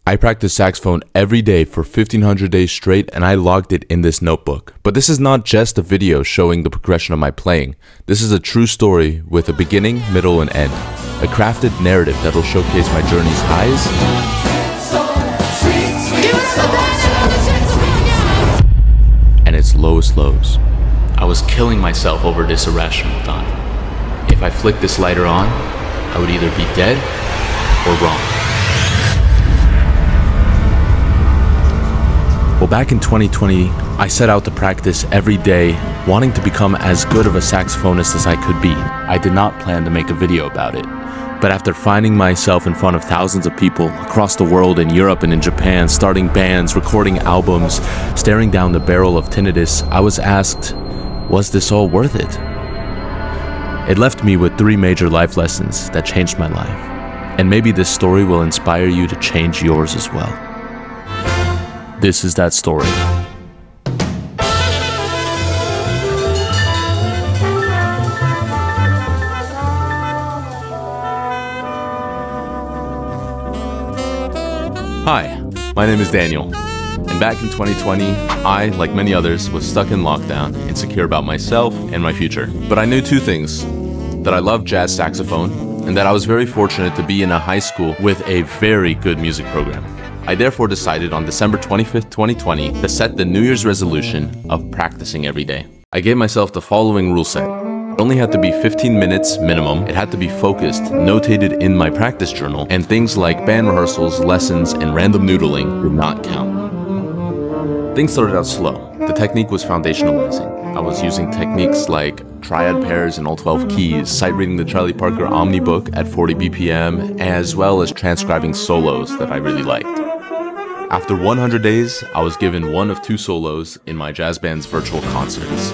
I practiced saxophone every day for 1500 days straight, and I logged it in this notebook. But this is not just a video showing the progression of my playing. This is a true story with a beginning, middle, and end. A crafted narrative that will showcase my journey's highs and its lowest lows. I was killing myself over this irrational thought. If I flicked this lighter on, I would either be dead or wrong. Well, back in 2020, I set out to practice every day, wanting to become as good of a saxophonist as I could be. I did not plan to make a video about it, but after finding myself in front of thousands of people across the world, in Europe and in Japan, starting bands, recording albums, staring down the barrel of tinnitus, I was asked, was this all worth it? It left me with 3 major life lessons that changed my life, and maybe this story will inspire you to change yours as well. This is that story. Hi, my name is Daniel, and back in 2020, I, like many others, was stuck in lockdown, insecure about myself and my future. But I knew 2 things: that I loved jazz saxophone, and that I was very fortunate to be in a high school with a very good music program. I therefore decided on December 25th, 2020 to set the New Year's resolution of practicing every day. I gave myself the following rule set. It only had to be 15 minutes minimum, it had to be focused, notated in my practice journal, and things like band rehearsals, lessons, and random noodling did not count. Things started out slow. The technique was foundationalizing. I was using techniques like triad pairs in all 12 keys, sight reading the Charlie Parker Omni book at 40 BPM, as well as transcribing solos that I really liked. After 100 days, I was given 1 of 2 solos in my jazz band's virtual concerts.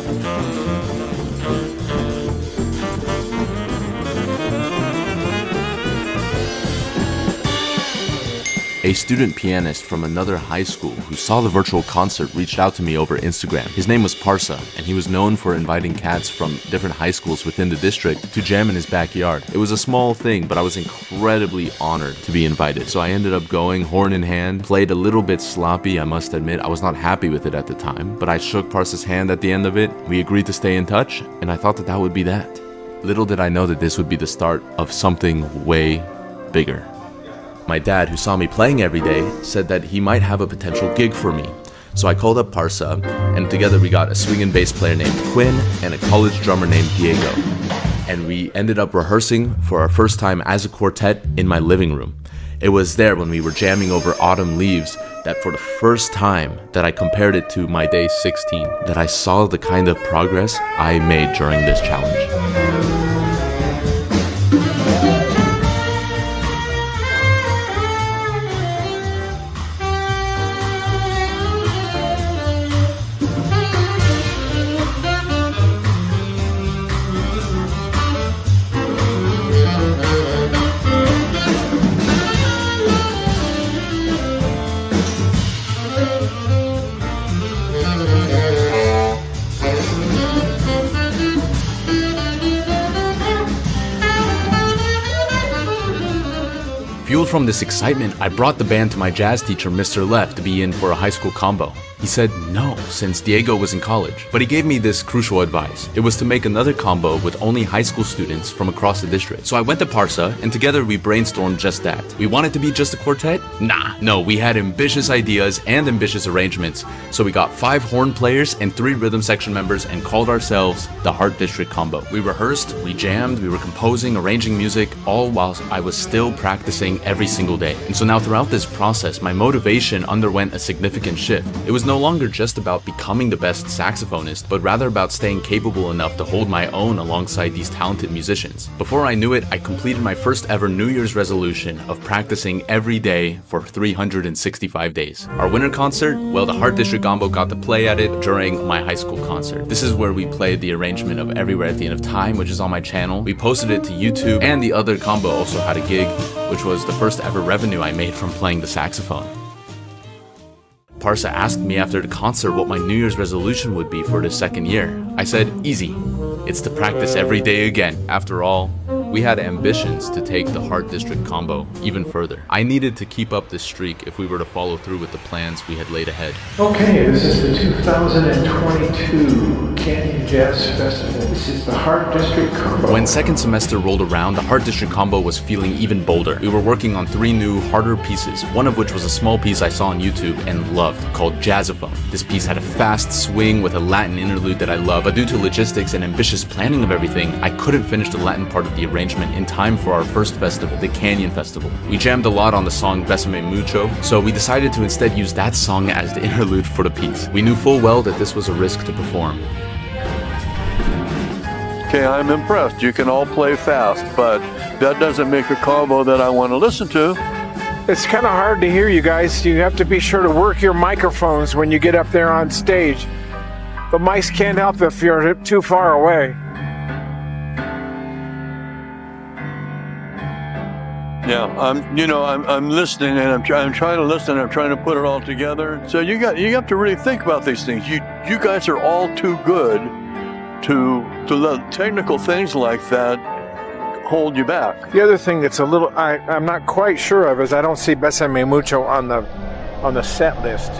A student pianist from another high school who saw the virtual concert reached out to me over Instagram. His name was Parsa, and he was known for inviting cats from different high schools within the district to jam in his backyard. It was a small thing, but I was incredibly honored to be invited. So I ended up going horn in hand, played a little bit sloppy, I must admit. I was not happy with it at the time, but I shook Parsa's hand at the end of it. We agreed to stay in touch, and I thought that that would be that. Little did I know that this would be the start of something way bigger. My dad, who saw me playing every day, said that he might have a potential gig for me. So I called up Parsa, and together we got a swing and bass player named Quinn and a college drummer named Diego. And we ended up rehearsing for our first time as a quartet in my living room. It was there when we were jamming over Autumn Leaves that for the first time that I compared it to my day 16, that I saw the kind of progress I made during this challenge. Fueled from this excitement, I brought the band to my jazz teacher, Mr. Leff, to be in for a high school combo. He said no, since Diego was in college. But he gave me this crucial advice. It was to make another combo with only high school students from across the district. So I went to Parsa, and together we brainstormed just that. We wanted to be just a quartet? No, we had ambitious ideas and ambitious arrangements. So we got 5 horn players and 3 rhythm section members and called ourselves the Heart District Combo. We rehearsed, we jammed, we were composing, arranging music, all while I was still practicing every single day. And so now throughout this process, my motivation underwent a significant shift. It was no longer just about becoming the best saxophonist, but rather about staying capable enough to hold my own alongside these talented musicians. Before I knew it, I completed my first ever New Year's resolution of practicing every day for 365 days. Our winter concert, well, the Heart District Combo got to play at it during my high school concert. This is where we played the arrangement of Everywhere at the End of Time, which is on my channel. We posted it to YouTube, and the other combo also had a gig, which was the first ever revenue I made from playing the saxophone. Parsa asked me after the concert what my New Year's resolution would be for the second year. I said, easy. It's to practice every day again. After all, We had ambitions to take the Heart District combo even further. I needed to keep up this streak if we were to follow through with the plans we had laid ahead. Okay, this is the 2022 Canyon Jazz Festival. This is the Heart District combo. When second semester rolled around, the Heart District combo was feeling even bolder. We were working on 3 new, harder pieces, one of which was a small piece I saw on YouTube and loved, called Jazzophone. This piece had a fast swing with a Latin interlude that I love, but due to logistics and ambitious planning of everything, I couldn't finish the Latin part of the arrangement in time for our first festival, the Canyon Festival. We jammed a lot on the song Besame Mucho, so we decided to instead use that song as the interlude for the piece. We knew full well that this was a risk to perform. Okay, I'm impressed. You can all play fast, but that doesn't make a combo that I want to listen to. It's kind of hard to hear you guys. You have to be sure to work your microphones when you get up there on stage. The mics can't help if you're too far away. Yeah, I'm listening, and I'm trying to listen. I'm trying to put it all together. So you have to really think about these things. You guys are all too good to let technical things like that hold you back. The other thing that's I'm not quite sure of is I don't see Besame Mucho on the set list.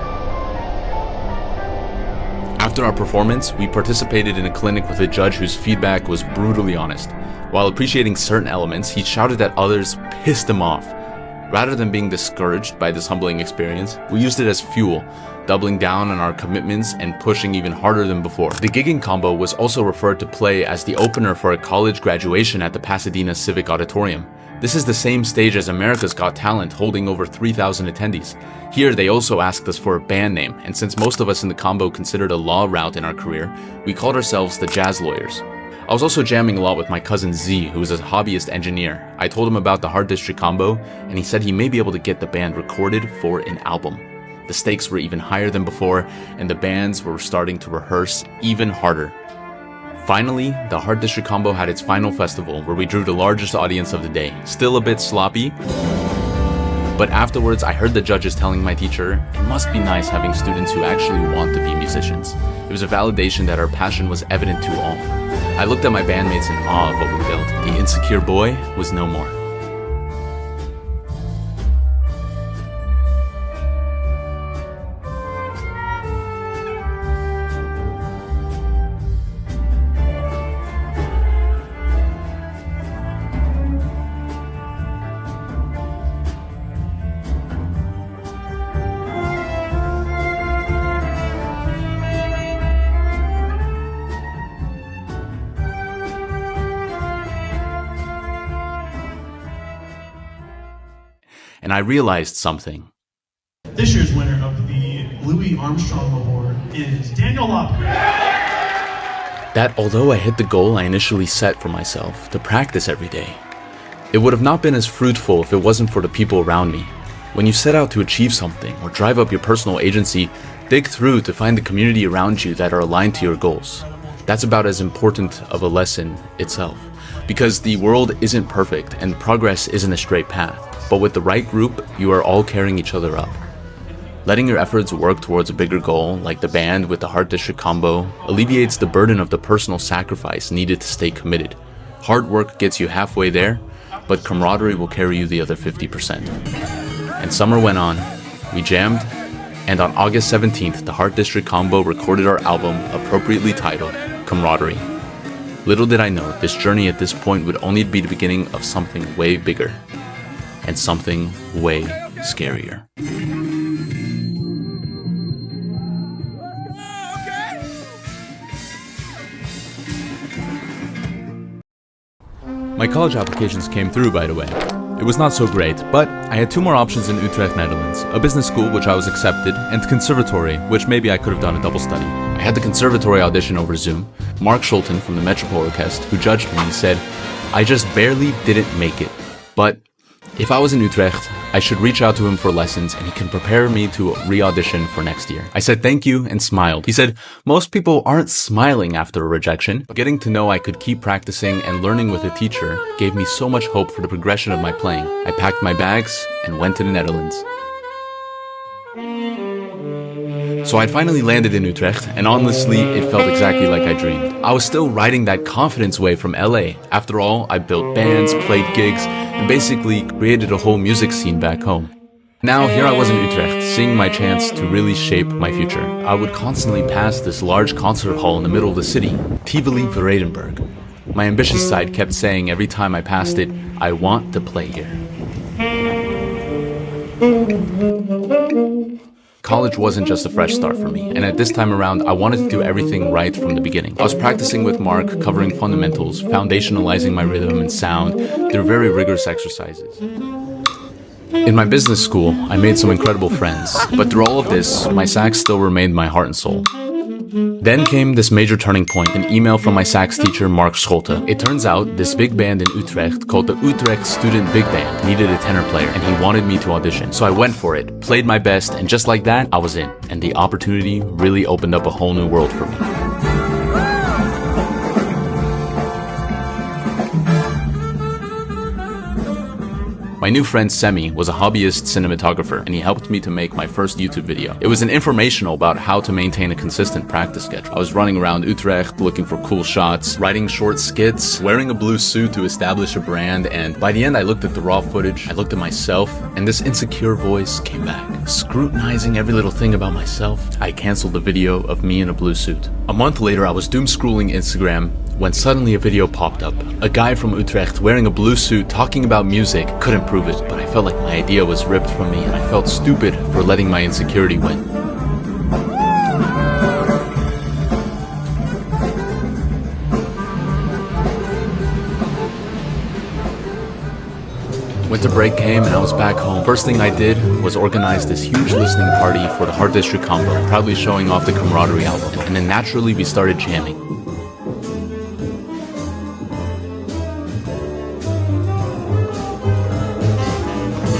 After our performance, we participated in a clinic with a judge whose feedback was brutally honest. While appreciating certain elements, he shouted that others pissed him off. Rather than being discouraged by this humbling experience, we used it as fuel, doubling down on our commitments and pushing even harder than before. The gigging combo was also referred to play as the opener for a college graduation at the Pasadena Civic Auditorium. This is the same stage as America's Got Talent, holding over 3,000 attendees. Here, they also asked us for a band name, and since most of us in the combo considered a law route in our career, we called ourselves the Jazz Lawyers. I was also jamming a lot with my cousin Z, who is a hobbyist engineer. I told him about the Heart District combo, and he said he may be able to get the band recorded for an album. The stakes were even higher than before, and the bands were starting to rehearse even harder. Finally, the Heart District combo had its final festival, where we drew the largest audience of the day. Still a bit sloppy, but afterwards I heard the judges telling my teacher, it must be nice having students who actually want to be musicians. It was a validation that our passion was evident to all. I looked at my bandmates in awe of what we built. The insecure boy was no more. And I realized something. This year's winner of the Louis Armstrong Award is Daniel Lobker. That although I hit the goal I initially set for myself to practice every day, it would have not been as fruitful if it wasn't for the people around me. When you set out to achieve something or drive up your personal agency, dig through to find the community around you that are aligned to your goals. That's about as important of a lesson itself. Because the world isn't perfect and progress isn't a straight path. But with the right group, you are all carrying each other up. Letting your efforts work towards a bigger goal, like the band with the Heart District combo, alleviates the burden of the personal sacrifice needed to stay committed. Hard work gets you halfway there, but camaraderie will carry you the other 50%. And summer went on, we jammed, and on August 17th, the Heart District combo recorded our album, appropriately titled Camaraderie. Little did I know, this journey at this point would only be the beginning of something way bigger. And something way scarier. My college applications came through, by the way. It was not so great, but I had 2 more options in Utrecht, Netherlands. A business school, which I was accepted, and conservatory, which maybe I could have done a double study. I had the conservatory audition over Zoom. Mark Schulten from the Metropole Orkest, who judged me, said, I just barely didn't make it, but if I was in Utrecht, I should reach out to him for lessons and he can prepare me to re-audition for next year. I said thank you and smiled. He said, most people aren't smiling after a rejection. Getting to know I could keep practicing and learning with a teacher gave me so much hope for the progression of my playing. I packed my bags and went to the Netherlands. So I'd finally landed in Utrecht, and honestly, it felt exactly like I dreamed. I was still riding that confidence wave from LA. After all, I built bands, played gigs, and basically created a whole music scene back home. Now, here I was in Utrecht, seeing my chance to really shape my future. I would constantly pass this large concert hall in the middle of the city, Tivoli Vredenburg. My ambitious side kept saying every time I passed it, I want to play here. College wasn't just a fresh start for me, and at this time around, I wanted to do everything right from the beginning. I was practicing with Mark, covering fundamentals, foundationalizing my rhythm and sound through very rigorous exercises. In my business school, I made some incredible friends, but through all of this, my sax still remained my heart and soul. Then came this major turning point, an email from my sax teacher, Mark Scholte. It turns out this big band in Utrecht, called the Utrecht Student Big Band, needed a tenor player, and he wanted me to audition. So I went for it, played my best, and just like that, I was in. And the opportunity really opened up a whole new world for me. My new friend Semi was a hobbyist cinematographer, and he helped me to make my first YouTube video. It was an informational about how to maintain a consistent practice schedule. I was running around Utrecht looking for cool shots, writing short skits, wearing a blue suit to establish a brand, and by the end I looked at the raw footage, I looked at myself, and this insecure voice came back. Scrutinizing every little thing about myself, I canceled the video of me in a blue suit. A month later, I was doom-scrolling Instagram when suddenly a video popped up. A guy from Utrecht wearing a blue suit talking about music. Couldn't prove it, but I felt like my idea was ripped from me and I felt stupid for letting my insecurity win. Winter break came and I was back home. First thing I did was organize this huge listening party for the Hard District combo, proudly showing off the Camaraderie album. And then naturally we started jamming.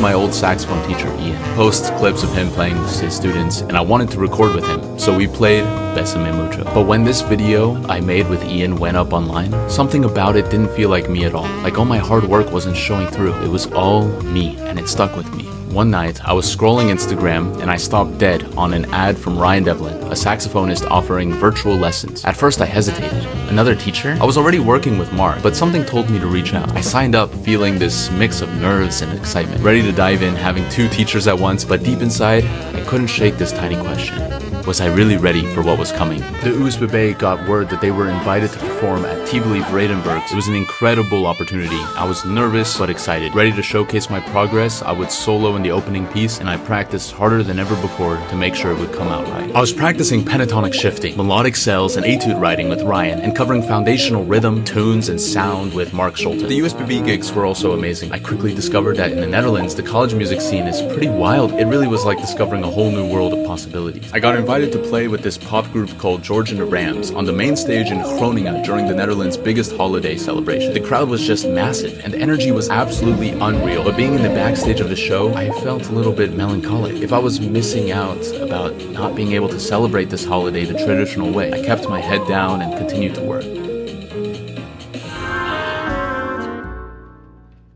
My old saxophone teacher, Ian, posts clips of him playing with his students, and I wanted to record with him, so we played Bésame Mucho. But when this video I made with Ian went up online, something about it didn't feel like me at all. Like all my hard work wasn't showing through. It was all me, and it stuck with me. One night, I was scrolling Instagram and I stopped dead on an ad from Ryan Devlin, a saxophonist offering virtual lessons. At first I hesitated. Another teacher? I was already working with Mark, but something told me to reach out. I signed up feeling this mix of nerves and excitement, ready to dive in, having two teachers at once, but deep inside, I couldn't shake this tiny question. Was I really ready for what was coming? The USBB got word that they were invited to perform at Tivoli Vredenburg. It was an incredible opportunity. I was nervous but excited. Ready to showcase my progress, I would solo in the opening piece, and I practiced harder than ever before to make sure it would come out right. I was practicing pentatonic shifting, melodic cells, and etude writing with Ryan, and covering foundational rhythm, tunes, and sound with Mark Scholte. The USBB gigs were also amazing. I quickly discovered that in the Netherlands, the college music scene is pretty wild. It really was like discovering a whole new world of possibilities. I got invited to play with this pop group called George and the Rams on the main stage in Groningen during the Netherlands' biggest holiday celebration. The crowd was just massive, and the energy was absolutely unreal. But being in the backstage of the show, I felt a little bit melancholic. If I was missing out about not being able to celebrate this holiday the traditional way, I kept my head down and continued to work.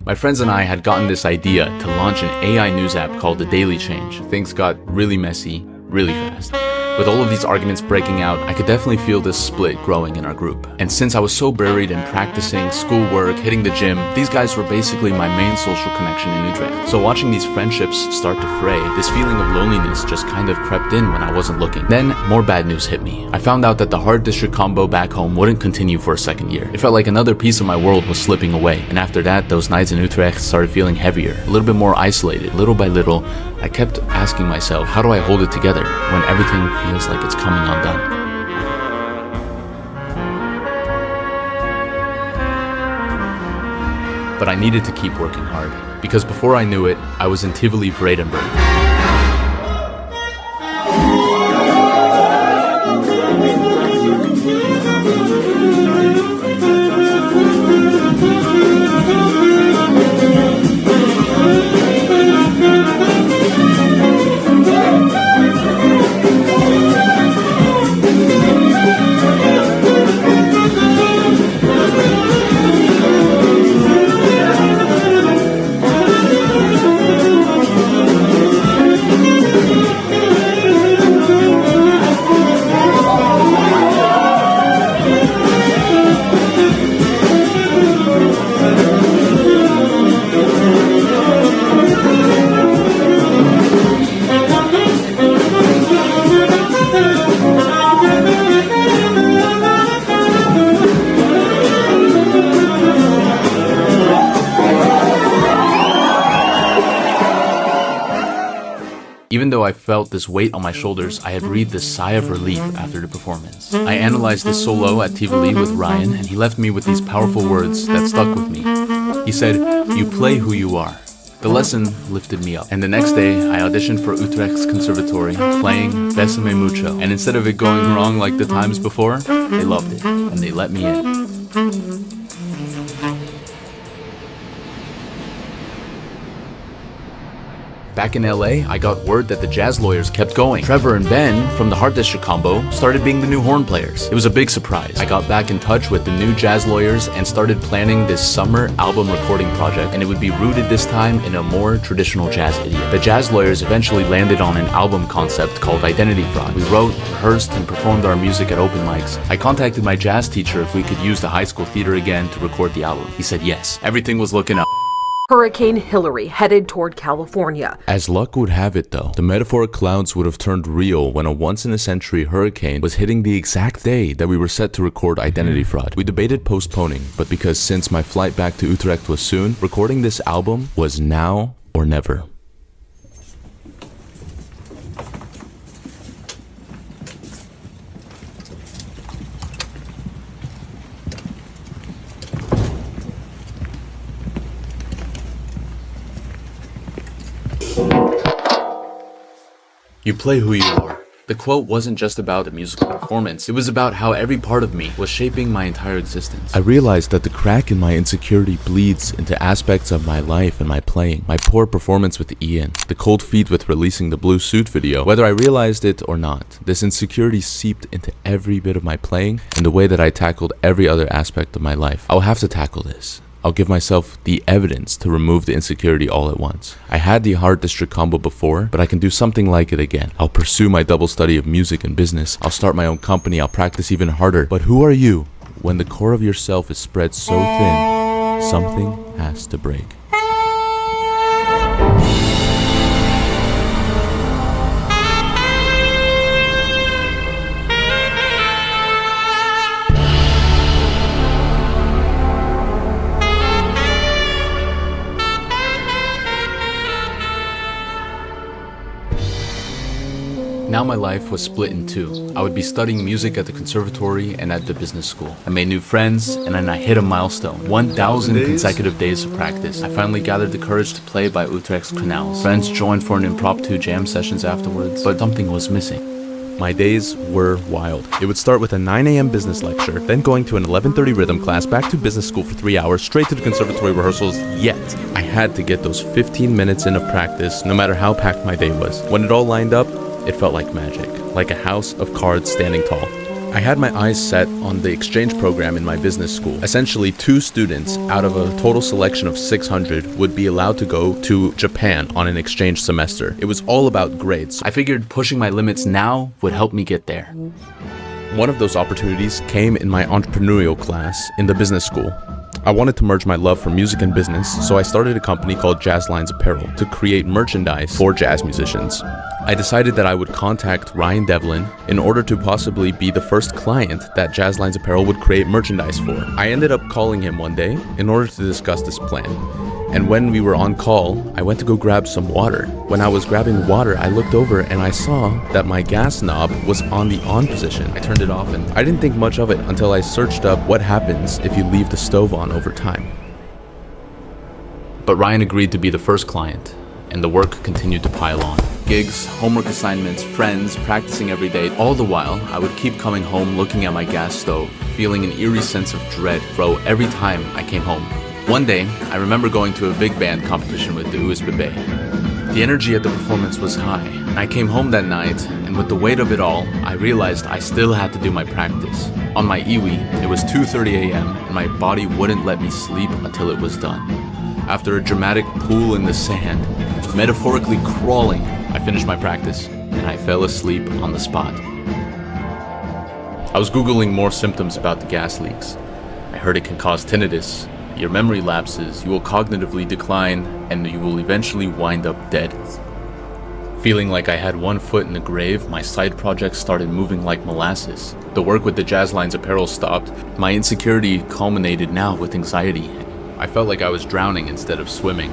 My friends and I had gotten this idea to launch an AI news app called The Daily Change. Things got really messy, really fast. With all of these arguments breaking out, I could definitely feel this split growing in our group. And since I was so buried in practicing, schoolwork, hitting the gym, these guys were basically my main social connection in Utrecht. So watching these friendships start to fray, this feeling of loneliness just kind of crept in when I wasn't looking. Then, more bad news hit me. I found out that the Hard District combo back home wouldn't continue for a second year. It felt like another piece of my world was slipping away. And after that, those nights in Utrecht started feeling heavier, a little bit more isolated. Little by little, I kept asking myself, how do I hold it together when everything feels like it's coming undone? But I needed to keep working hard, because before I knew it, I was in Tivoli Vredenburg. Even though I felt this weight on my shoulders, I had breathed this sigh of relief after the performance. I analyzed this solo at Tivoli with Ryan, and he left me with these powerful words that stuck with me. He said, "You play who you are." The lesson lifted me up, and the next day I auditioned for Utrecht's Conservatory, playing Besame Mucho, and instead of it going wrong like the times before, they loved it, and they let me in. Back in LA, I got word that the jazz lawyers kept going. Trevor and Ben from the Heart District combo started being the new horn players. It was a big surprise. I got back in touch with the new jazz lawyers and started planning this summer album recording project, and it would be rooted this time in a more traditional jazz idiom. The jazz lawyers eventually landed on an album concept called Identity Fraud. We wrote, rehearsed, and performed our music at open mics. I contacted my jazz teacher if we could use the high school theater again to record the album. He said yes. Everything was looking up. Hurricane Hillary headed toward California. As luck would have it though, the metaphoric clouds would have turned real when a once-in-a-century hurricane was hitting the exact day that we were set to record Identity Fraud. We debated postponing, but because since my flight back to Utrecht was soon, recording this album was now or never. You play who you are. The quote wasn't just about the musical performance, it was about how every part of me was shaping my entire existence. I realized that the crack in my insecurity bleeds into aspects of my life and my playing. My poor performance with Ian, the cold feet with releasing the blue suit video. Whether I realized it or not, this insecurity seeped into every bit of my playing and the way that I tackled every other aspect of my life. I'll have to tackle this. I'll give myself the evidence to remove the insecurity all at once. I had the Heart District combo before, but I can do something like it again. I'll pursue my double study of music and business. I'll start my own company. I'll practice even harder. But who are you? When the core of yourself is spread so thin, something has to break. Now my life was split in two. I would be studying music at the conservatory and at the business school. I made new friends, and then I hit a milestone. 1,000 consecutive days of practice. I finally gathered the courage to play by Utrecht's canals. Friends joined for an impromptu jam sessions afterwards, but something was missing. My days were wild. It would start with a 9 a.m. business lecture, then going to an 11:30 rhythm class, back to business school for 3 hours, straight to the conservatory rehearsals, yet I had to get those 15 minutes in of practice, no matter how packed my day was. When it all lined up, it felt like magic, like a house of cards standing tall. I had my eyes set on the exchange program in my business school. Essentially, 2 students out of a total selection of 600 would be allowed to go to Japan on an exchange semester. It was all about grades. I figured pushing my limits now would help me get there. One of those opportunities came in my entrepreneurial class in the business school. I wanted to merge my love for music and business, so I started a company called Jazz Apparel to create merchandise for jazz musicians. I decided that I would contact Ryan Devlin in order to possibly be the first client that Jazz Apparel would create merchandise for. I ended up calling him one day in order to discuss this plan. And when we were on call, I went to go grab some water. When I was grabbing water, I looked over and I saw that my gas knob was on the on position. I turned it off and I didn't think much of it until I searched up what happens if you leave the stove on over time. But Ryan agreed to be the first client, and the work continued to pile on. Gigs, homework assignments, friends, practicing every day. All the while, I would keep coming home looking at my gas stove, feeling an eerie sense of dread grow every time I came home. One day, I remember going to a big band competition with the USBB. The energy at the performance was high, and I came home that night, and with the weight of it all, I realized I still had to do my practice. On my iwi, it was 2:30 a.m., and my body wouldn't let me sleep until it was done. After a dramatic pool in the sand, metaphorically crawling, I finished my practice, and I fell asleep on the spot. I was Googling more symptoms about the gas leaks. I heard it can cause tinnitus, your memory lapses, you will cognitively decline, and you will eventually wind up dead. Feeling like I had one foot in the grave, my side projects started moving like molasses. The work with the Jazz Apparel stopped. My insecurity culminated now with anxiety. I felt like I was drowning instead of swimming.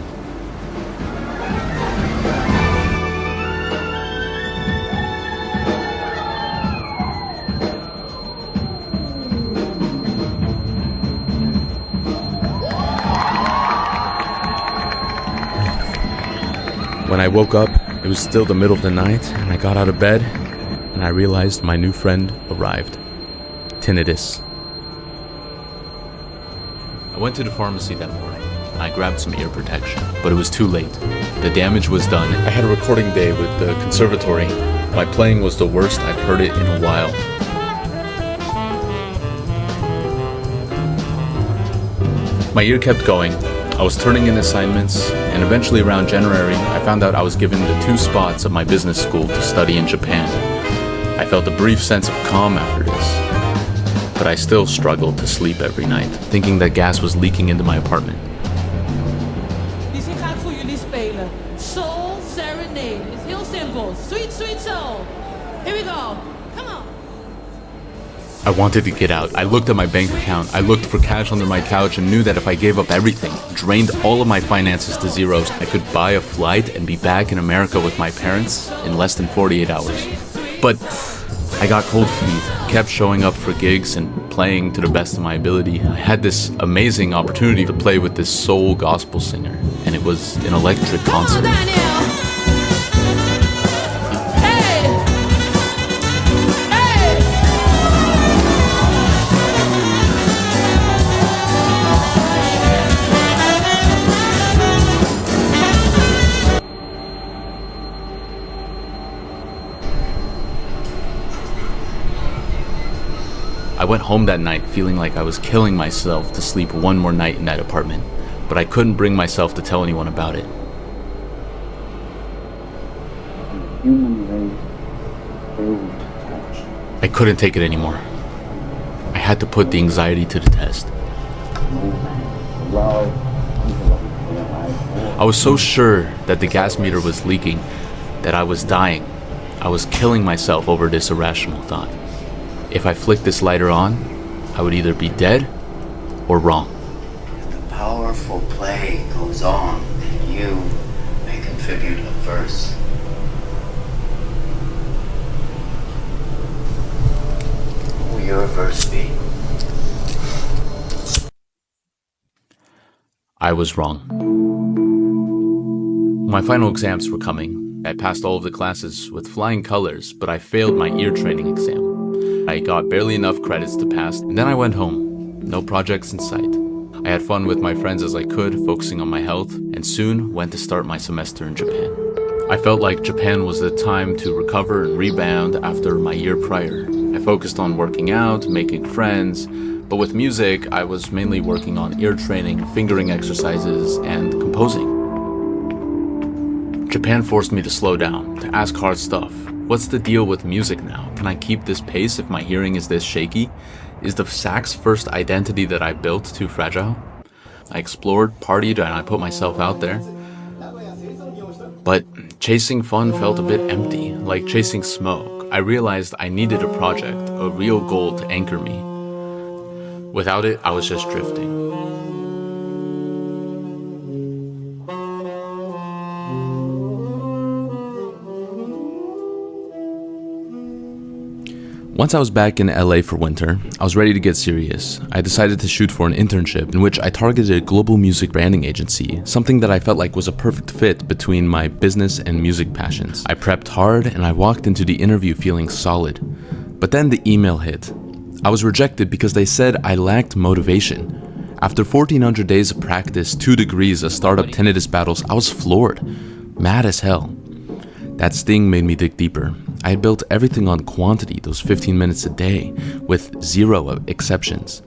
When I woke up, it was still the middle of the night, and I got out of bed, and I realized my new friend arrived. Tinnitus. I went to the pharmacy that morning. I grabbed some ear protection, but it was too late. The damage was done. I had a recording day with the conservatory. My playing was the worst I've heard it in a while. My ear kept going. I was turning in assignments, and eventually around January, I found out I was given the 2 spots of my business school to study in Japan. I felt a brief sense of calm after this, but I still struggled to sleep every night, thinking that gas was leaking into my apartment. Dus ik ga het voor jullie spelen. Soul Serenade. It's heel simpel. Sweet, sweet soul. Here we go. Come on. I wanted to get out. I looked at my bank account. I looked for cash under my couch and knew that if I gave up everything, drained all of my finances to zeros, I could buy a flight and be back in America with my parents in less than 48 hours. But I got cold feet, kept showing up for gigs and playing to the best of my ability. I had this amazing opportunity to play with this soul gospel singer, and it was an electric concert. I went home that night feeling like I was killing myself to sleep one more night in that apartment, but I couldn't bring myself to tell anyone about it. I couldn't take it anymore. I had to put the anxiety to the test. I was so sure that the gas meter was leaking, that I was dying. I was killing myself over this irrational thought. If I flicked this lighter on, I would either be dead or wrong. The powerful play goes on, and you may contribute a verse. What will your verse be? I was wrong. My final exams were coming. I passed all of the classes with flying colors, but I failed my ear training exam. I got barely enough credits to pass, and then I went home. No projects in sight. I had fun with my friends as I could, focusing on my health, and soon went to start my semester in Japan. I felt like Japan was the time to recover and rebound after my year prior. I focused on working out, making friends, but with music, I was mainly working on ear training, fingering exercises, and composing. Japan forced me to slow down, to ask hard stuff. What's the deal with music now? Can I keep this pace if my hearing is this shaky? Is the sax first identity that I built too fragile? I explored, partied, and I put myself out there. But chasing fun felt a bit empty, like chasing smoke. I realized I needed a project, a real goal to anchor me. Without it, I was just drifting. Once I was back in LA for winter, I was ready to get serious. I decided to shoot for an internship in which I targeted a global music branding agency, something that I felt like was a perfect fit between my business and music passions. I prepped hard and I walked into the interview feeling solid. But then the email hit. I was rejected because they said I lacked motivation. After 1,400 days of practice, 2 degrees of startup tinnitus battles, I was floored. Mad as hell. That sting made me dig deeper. I had built everything on quantity, those 15 minutes a day, with 0 exceptions.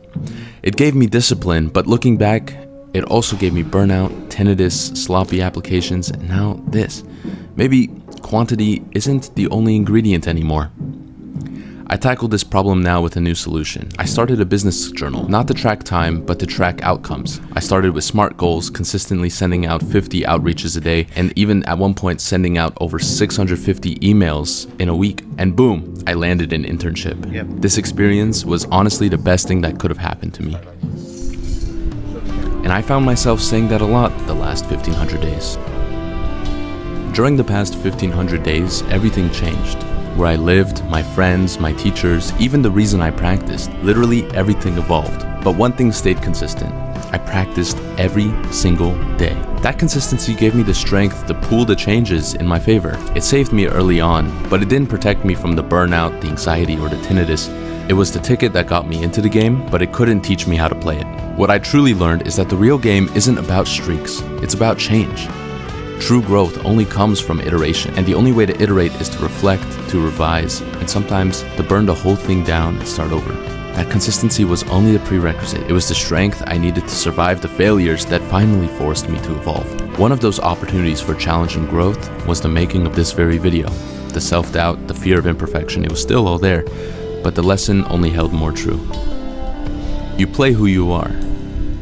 It gave me discipline, but looking back, it also gave me burnout, tinnitus, sloppy applications, and now this. Maybe quantity isn't the only ingredient anymore. I tackled this problem now with a new solution. I started a business journal, not to track time, but to track outcomes. I started with SMART goals, consistently sending out 50 outreaches a day, and even at one point sending out over 650 emails in a week. And boom, I landed an internship. This experience was honestly the best thing that could have happened to me. And I found myself saying that a lot the last 1,500 days. During the past 1,500 days, everything changed. Where I lived, my friends, my teachers, even the reason I practiced, literally everything evolved. But one thing stayed consistent. I practiced every single day. That consistency gave me the strength to pull the changes in my favor. It saved me early on, but it didn't protect me from the burnout, the anxiety, or the tinnitus. It was the ticket that got me into the game, but it couldn't teach me how to play it. What I truly learned is that the real game isn't about streaks, it's about change. True growth only comes from iteration, and the only way to iterate is to reflect, to revise, and sometimes to burn the whole thing down and start over. That consistency was only the prerequisite. It was the strength I needed to survive the failures that finally forced me to evolve. One of those opportunities for challenge and growth was the making of this very video. The self-doubt, the fear of imperfection, it was still all there, but the lesson only held more true. You play who you are,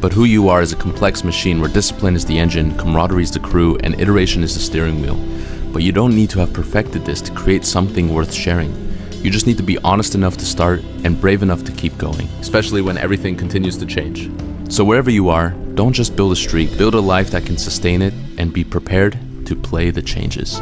but who you are is a complex machine where discipline is the engine, camaraderie is the crew, and iteration is the steering wheel. But you don't need to have perfected this to create something worth sharing. You just need to be honest enough to start and brave enough to keep going, especially when everything continues to change. So wherever you are, don't just build a streak, build a life that can sustain it and be prepared to play the changes.